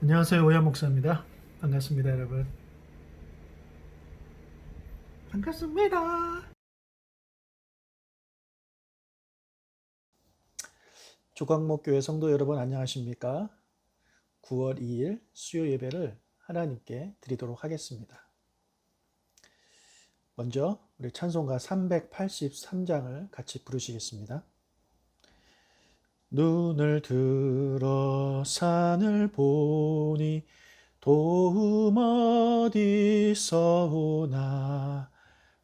안녕하세요. 오야 목사입니다. 반갑습니다, 여러분. 반갑습니다. 조각목교회 성도 여러분 안녕하십니까? 9월 2일 수요 예배를 하나님께 드리도록 하겠습니다. 먼저 우리 찬송가 383장을 같이 부르시겠습니다. 눈을 들어 산을 보니 도움 어디서 오나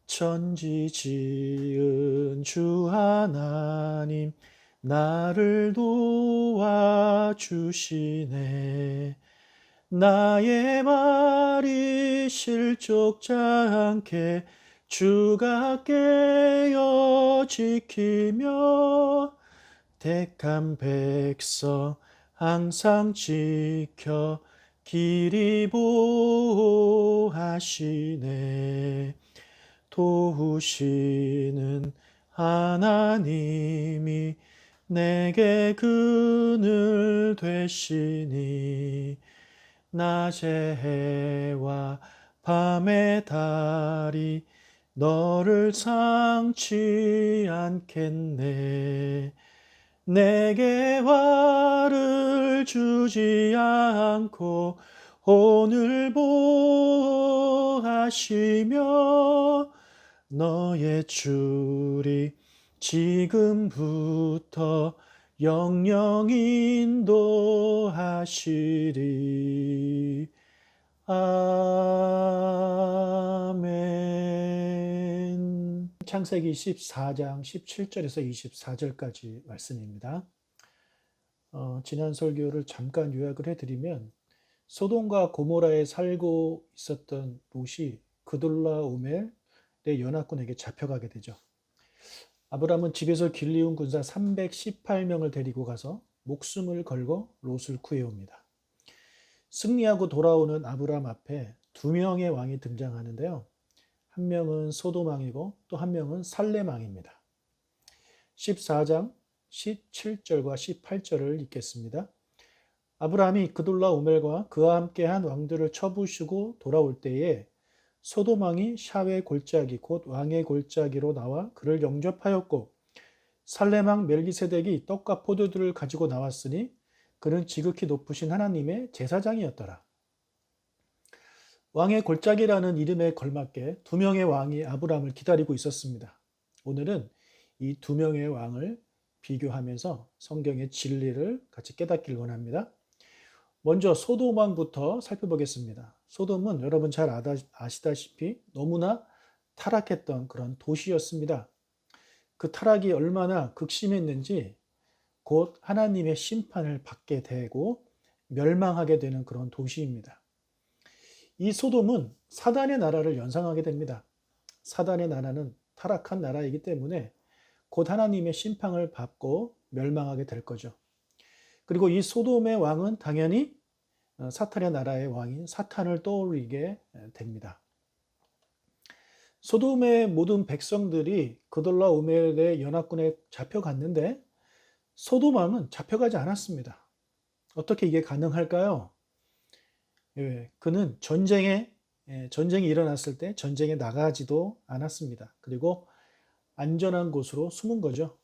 천지 지은 주 하나님 나를 도와주시네. 나의 말이 실족지 않게 주가 깨어 지키며 택한 백성 항상 지켜 길이 보호하시네. 도우시는 하나님이 내게 그늘 되시니 낮의 해와 밤의 달이 너를 상치 않겠네. 내게 화를 주지 않고 오늘 보호하시며 너의 줄이 지금부터 영영 인도하시리. 아멘. 창세기 14장 17절에서 24절까지 말씀입니다. 지난 설교를 잠깐 요약을 해드리면 소돔과 고모라에 살고 있었던 롯이 그돌라오멜의 연합군에게 잡혀가게 되죠. 아브람은 집에서 길리운 군사 318명을 데리고 가서 목숨을 걸고 롯을 구해옵니다. 승리하고 돌아오는 아브람 앞에 두 명의 왕이 등장하는데요. 한 명은 소돔 왕이고 또 한 명은 살렘 왕입니다. 14장 17절과 18절을 읽겠습니다. 아브라함이 그돌라오멜과 그와 함께한 왕들을 쳐부수고 돌아올 때에 소돔 왕이 샤웨 골짜기 곧 왕의 골짜기로 나와 그를 영접하였고 살렘 왕 멜기세덱이 떡과 포도들을 가지고 나왔으니 그는 지극히 높으신 하나님의 제사장이었더라. 왕의 골짜기라는 이름에 걸맞게 두 명의 왕이 아브라함을 기다리고 있었습니다. 오늘은 이 두 명의 왕을 비교하면서 성경의 진리를 같이 깨닫길 원합니다. 먼저 소돔 왕부터 살펴보겠습니다. 소돔은 여러분 잘 아시다시피 너무나 타락했던 그런 도시였습니다. 그 타락이 얼마나 극심했는지 곧 하나님의 심판을 받게 되고 멸망하게 되는 그런 도시입니다. 이 소돔은 사단의 나라를 연상하게 됩니다. 사단의 나라는 타락한 나라이기 때문에 곧 하나님의 심판을 받고 멸망하게 될 거죠. 그리고 이 소돔의 왕은 당연히 사탄의 나라의 왕인 사탄을 떠올리게 됩니다. 소돔의 모든 백성들이 그돌라오멜의 연합군에 잡혀갔는데 소돔 왕은 잡혀가지 않았습니다. 어떻게 이게 가능할까요? 그는 전쟁이 일어났을 때 전쟁에 나가지도 않았습니다. 그리고 안전한 곳으로 숨은 거죠.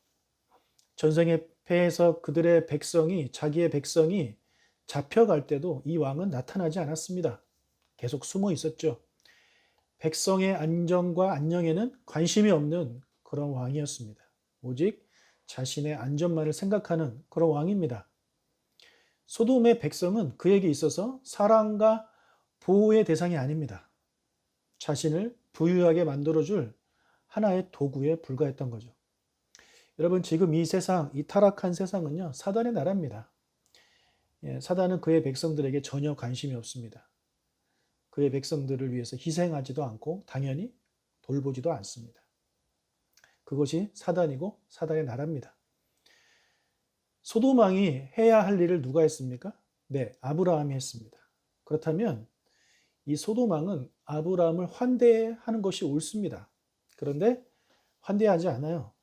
전쟁에 패해서 자기의 백성이 잡혀갈 때도 이 왕은 나타나지 않았습니다. 계속 숨어 있었죠. 백성의 안전과 안녕에는 관심이 없는 그런 왕이었습니다. 오직 자신의 안전만을 생각하는 그런 왕입니다. 소돔의 백성은 그에게 있어서 사랑과 보호의 대상이 아닙니다. 자신을 부유하게 만들어줄 하나의 도구에 불과했던 거죠. 여러분, 지금 이 세상, 이 타락한 세상은요, 사단의 나라입니다. 사단은 그의 백성들에게 전혀 관심이 없습니다. 그의 백성들을 위해서 희생하지도 않고 당연히 돌보지도 않습니다. 그것이 사단이고 사단의 나라입니다. 소돔 왕이 해야 할 일을 누가 했습니까? 네, 아브라함이 했습니다. 그렇다면 이 소돔 왕은 아브라함을 환대하는 것이 옳습니다. 그런데 환대하지 않아요.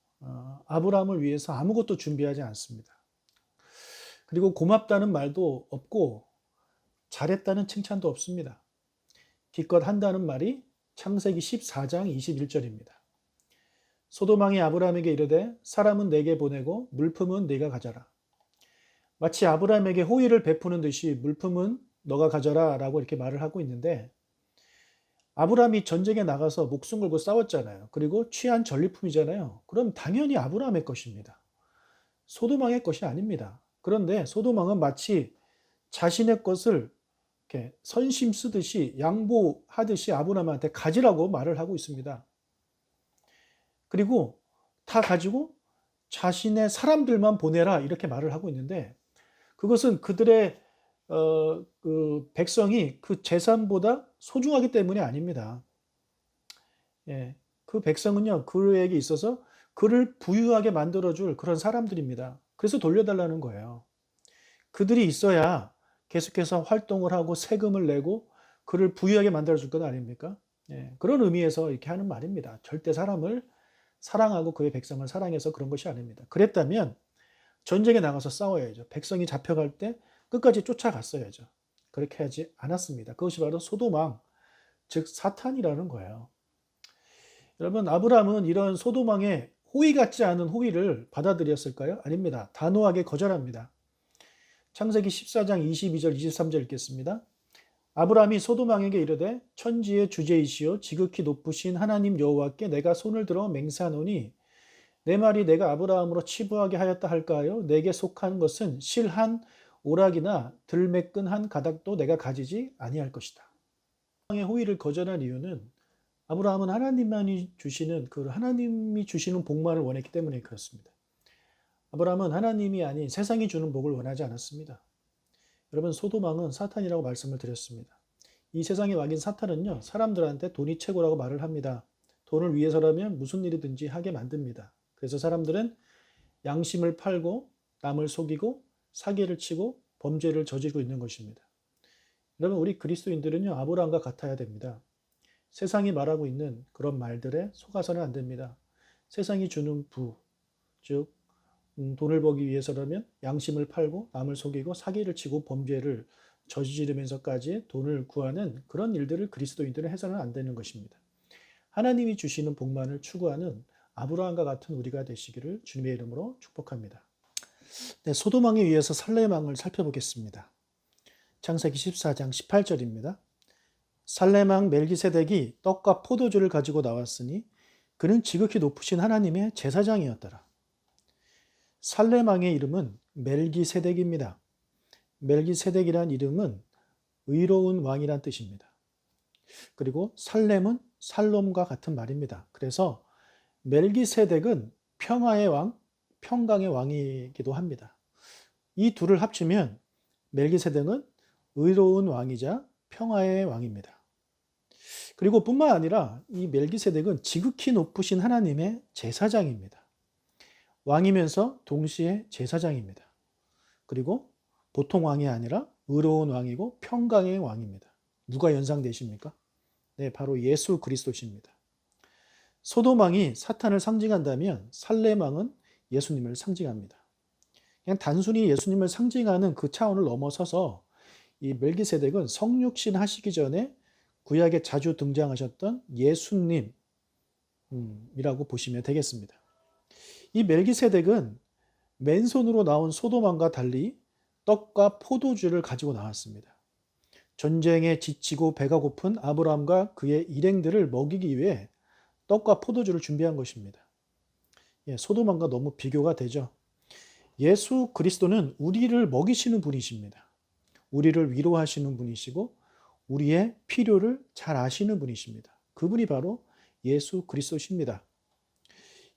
아브라함을 위해서 아무것도 준비하지 않습니다. 그리고 고맙다는 말도 없고 잘했다는 칭찬도 없습니다. 기껏 한다는 말이 창세기 14장 21절입니다. 소돔 왕이 아브라함에게 이르되 사람은 내게 보내고 물품은 네가 가져라. 마치 아브라함에게 호의를 베푸는 듯이 물품은 너가 가져라 라고 이렇게 말을 하고 있는데, 아브라함이 전쟁에 나가서 목숨 걸고 싸웠잖아요. 그리고 취한 전리품이잖아요. 그럼 당연히 아브라함의 것입니다. 소돔왕의 것이 아닙니다. 그런데 소돔왕은 마치 자신의 것을 이렇게 선심 쓰듯이 양보하듯이 아브라함한테 가지라고 말을 하고 있습니다. 그리고 다 가지고 자신의 사람들만 보내라 이렇게 말을 하고 있는데, 그것은 그들의 그 백성이 그 재산보다 소중하기 때문이 아닙니다. 예, 그 백성은요, 그에게 있어서 그를 부유하게 만들어줄 그런 사람들입니다. 그래서 돌려달라는 거예요. 그들이 있어야 계속해서 활동을 하고 세금을 내고 그를 부유하게 만들어줄 것 아닙니까? 예, 그런 의미에서 이렇게 하는 말입니다. 절대 사람을 사랑하고 그의 백성을 사랑해서 그런 것이 아닙니다. 그랬다면 전쟁에 나가서 싸워야죠. 백성이 잡혀갈 때 끝까지 쫓아갔어야죠. 그렇게 하지 않았습니다. 그것이 바로 소돔왕, 즉 사탄이라는 거예요. 여러분, 아브라함은 이런 소돔왕의 호의 같지 않은 호의를 받아들였을까요? 아닙니다. 단호하게 거절합니다. 창세기 14장 22절 23절 읽겠습니다. 아브라함이 소돔왕에게 이르되 천지의 주제이시오 지극히 높으신 하나님 여호와께 내가 손을 들어 맹세하노니 내 말이 내가 아브라함으로 치부하게 하였다 할까요? 내게 속한 것은 실한 오락이나 들매끈 한 가닥도 내가 가지지 아니할 것이다. 왕의 호의를 거절한 이유는 아브라함은 하나님이 주시는 복만을 원했기 때문에 그렇습니다. 아브라함은 하나님이 아닌 세상이 주는 복을 원하지 않았습니다. 여러분, 소돔왕은 사탄이라고 말씀을 드렸습니다. 이 세상의 왕인 사탄은요, 사람들한테 돈이 최고라고 말을 합니다. 돈을 위해서라면 무슨 일이든지 하게 만듭니다. 그래서 사람들은 양심을 팔고 남을 속이고 사기를 치고 범죄를 저지르고 있는 것입니다. 여러분, 우리 그리스도인들은요, 아브라함과 같아야 됩니다. 세상이 말하고 있는 그런 말들에 속아서는 안 됩니다. 세상이 주는 부, 즉 돈을 벌기 위해서라면 양심을 팔고 남을 속이고 사기를 치고 범죄를 저지르면서까지 돈을 구하는 그런 일들을 그리스도인들은 해서는 안 되는 것입니다. 하나님이 주시는 복만을 추구하는 아브라함과 같은 우리가 되시기를 주님의 이름으로 축복합니다. 네, 소돔왕에 의해서 살렘왕을 살펴보겠습니다. 창세기 14장 18절입니다. 살렘왕 멜기세덱이 떡과 포도주를 가지고 나왔으니 그는 지극히 높으신 하나님의 제사장이었더라. 살렘왕의 이름은 멜기세덱입니다. 멜기세덱이란 이름은 의로운 왕이란 뜻입니다. 그리고 살렘은 살롬과 같은 말입니다. 그래서 멜기세덱은 평화의 왕, 평강의 왕이기도 합니다. 이 둘을 합치면 멜기세덱은 의로운 왕이자 평화의 왕입니다. 그리고 뿐만 아니라 이 멜기세덱은 지극히 높으신 하나님의 제사장입니다. 왕이면서 동시에 제사장입니다. 그리고 보통 왕이 아니라 의로운 왕이고 평강의 왕입니다. 누가 연상되십니까? 네, 바로 예수 그리스도십니다. 소돔왕이 사탄을 상징한다면 살렘왕은 예수님을 상징합니다. 그냥 단순히 예수님을 상징하는 그 차원을 넘어서서 이 멜기세덱은 성육신 하시기 전에 구약에 자주 등장하셨던 예수님이라고 보시면 되겠습니다. 이 멜기세덱은 맨손으로 나온 소돔왕과 달리 떡과 포도주를 가지고 나왔습니다. 전쟁에 지치고 배가 고픈 아브라함과 그의 일행들을 먹이기 위해 떡과 포도주를 준비한 것입니다. 소돔왕과 너무 비교가 되죠. 예수 그리스도는 우리를 먹이시는 분이십니다. 우리를 위로하시는 분이시고 우리의 필요를 잘 아시는 분이십니다. 그분이 바로 예수 그리스도십니다.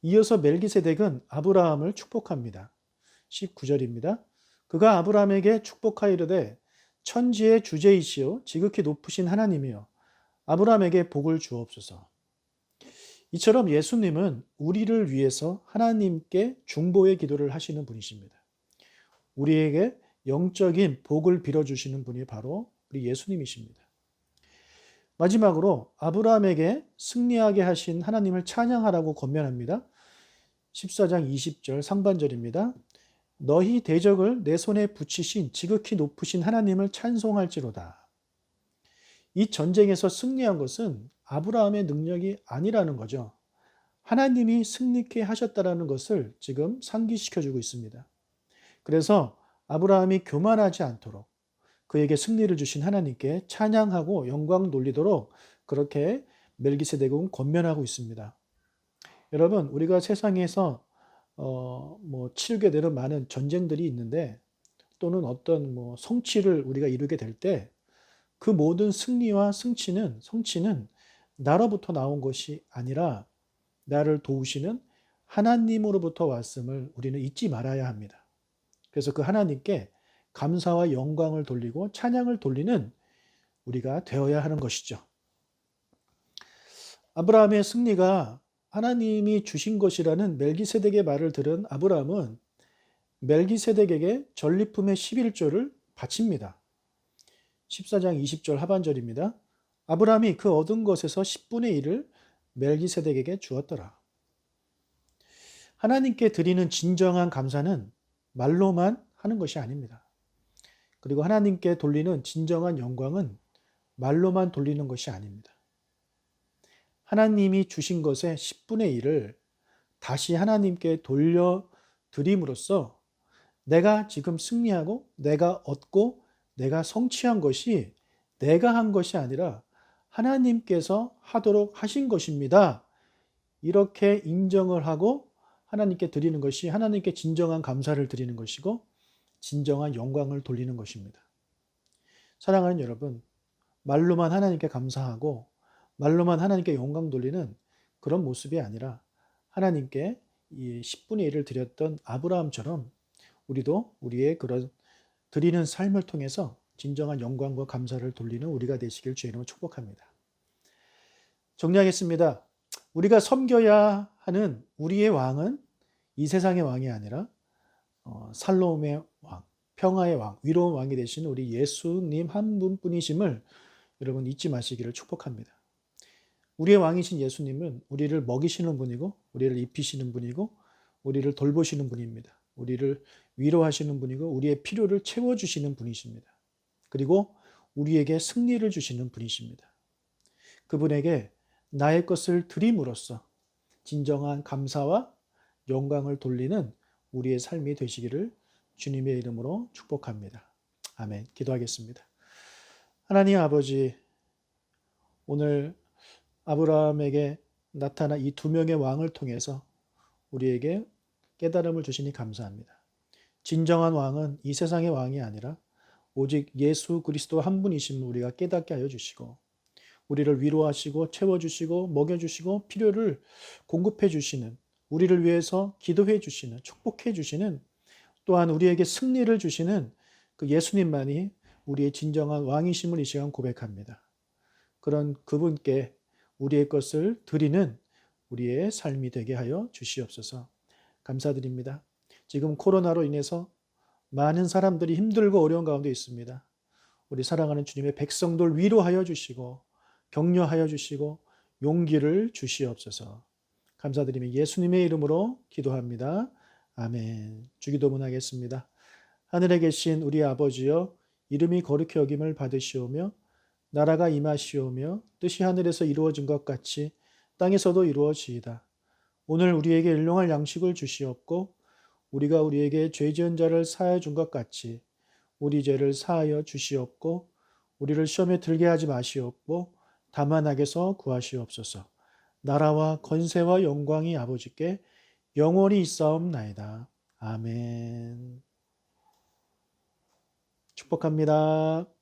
이어서 멜기세덱은 아브라함을 축복합니다. 19절입니다. 그가 아브라함에게 축복하이르되 천지의 주제이시오 지극히 높으신 하나님이여 아브라함에게 복을 주옵소서. 이처럼 예수님은 우리를 위해서 하나님께 중보의 기도를 하시는 분이십니다. 우리에게 영적인 복을 빌어주시는 분이 바로 우리 예수님이십니다. 마지막으로 아브라함에게 승리하게 하신 하나님을 찬양하라고 권면합니다. 14장 20절 상반절입니다. 너희 대적을 내 손에 붙이신 지극히 높으신 하나님을 찬송할지로다. 이 전쟁에서 승리한 것은 아브라함의 능력이 아니라는 거죠. 하나님이 승리케 하셨다라는 것을 지금 상기시켜 주고 있습니다. 그래서 아브라함이 교만하지 않도록 그에게 승리를 주신 하나님께 찬양하고 영광 돌리도록 그렇게 멜기세덱은 권면하고 있습니다. 여러분, 우리가 세상에서 치르게 되는 많은 전쟁들이 있는데 또는 어떤 성취를 우리가 이루게 될 때 그 모든 승리와 성취는 나로부터 나온 것이 아니라 나를 도우시는 하나님으로부터 왔음을 우리는 잊지 말아야 합니다. 그래서 그 하나님께 감사와 영광을 돌리고 찬양을 돌리는 우리가 되어야 하는 것이죠. 아브라함의 승리가 하나님이 주신 것이라는 멜기세덱의 말을 들은 아브라함은 멜기세덱에게 전리품의 11조를 바칩니다. 14장 20절 하반절입니다. 아브라함이 그 얻은 것에서 10분의 1을 멜기세덱에게 주었더라. 하나님께 드리는 진정한 감사는 말로만 하는 것이 아닙니다. 그리고 하나님께 돌리는 진정한 영광은 말로만 돌리는 것이 아닙니다. 하나님이 주신 것의 10분의 1을 다시 하나님께 돌려드림으로써 내가 지금 승리하고 내가 얻고 내가 성취한 것이 내가 한 것이 아니라 하나님께서 하도록 하신 것입니다. 이렇게 인정을 하고 하나님께 드리는 것이 하나님께 진정한 감사를 드리는 것이고 진정한 영광을 돌리는 것입니다. 사랑하는 여러분, 말로만 하나님께 감사하고 말로만 하나님께 영광 돌리는 그런 모습이 아니라 하나님께 이 10분의 1을 드렸던 아브라함처럼 우리도 우리의 그런 드리는 삶을 통해서 진정한 영광과 감사를 돌리는 우리가 되시길 주의 이름으로 축복합니다. 정리하겠습니다. 우리가 섬겨야 하는 우리의 왕은 이 세상의 왕이 아니라 살로움의 왕, 평화의 왕, 위로운 왕이 되신 우리 예수님 한 분뿐이심을 여러분 잊지 마시기를 축복합니다. 우리의 왕이신 예수님은 우리를 먹이시는 분이고 우리를 입히시는 분이고 우리를 돌보시는 분입니다. 우리를 위로하시는 분이고 우리의 필요를 채워주시는 분이십니다. 그리고 우리에게 승리를 주시는 분이십니다. 그분에게 나의 것을 드림으로써 진정한 감사와 영광을 돌리는 우리의 삶이 되시기를 주님의 이름으로 축복합니다. 아멘. 기도하겠습니다. 하나님 아버지, 오늘 아브라함에게 나타난 이 두 명의 왕을 통해서 우리에게 깨달음을 주시니 감사합니다. 진정한 왕은 이 세상의 왕이 아니라 오직 예수 그리스도 한 분이심을 우리가 깨닫게 하여 주시고 우리를 위로하시고 채워주시고 먹여주시고 필요를 공급해 주시는 우리를 위해서 기도해 주시는 축복해 주시는 또한 우리에게 승리를 주시는 그 예수님만이 우리의 진정한 왕이심을 이 시간 고백합니다. 그런 그분께 우리의 것을 드리는 우리의 삶이 되게 하여 주시옵소서. 감사드립니다. 지금 코로나로 인해서 많은 사람들이 힘들고 어려운 가운데 있습니다. 우리 사랑하는 주님의 백성들 위로하여 주시고 격려하여 주시고 용기를 주시옵소서. 감사드리며 예수님의 이름으로 기도합니다. 아멘. 주기도문 하겠습니다. 하늘에 계신 우리 아버지여, 이름이 거룩히 여김을 받으시오며 나라가 임하시오며 뜻이 하늘에서 이루어진 것 같이 땅에서도 이루어지이다. 오늘 우리에게 일용할 양식을 주시옵고 우리가 우리에게 죄 지은 자를 사하여 준 것 같이 우리 죄를 사하여 주시옵고 우리를 시험에 들게 하지 마시옵고 다만 악에서 구하시옵소서. 나라와 권세와 영광이 아버지께 영원히 있사옵나이다. 아멘. 축복합니다.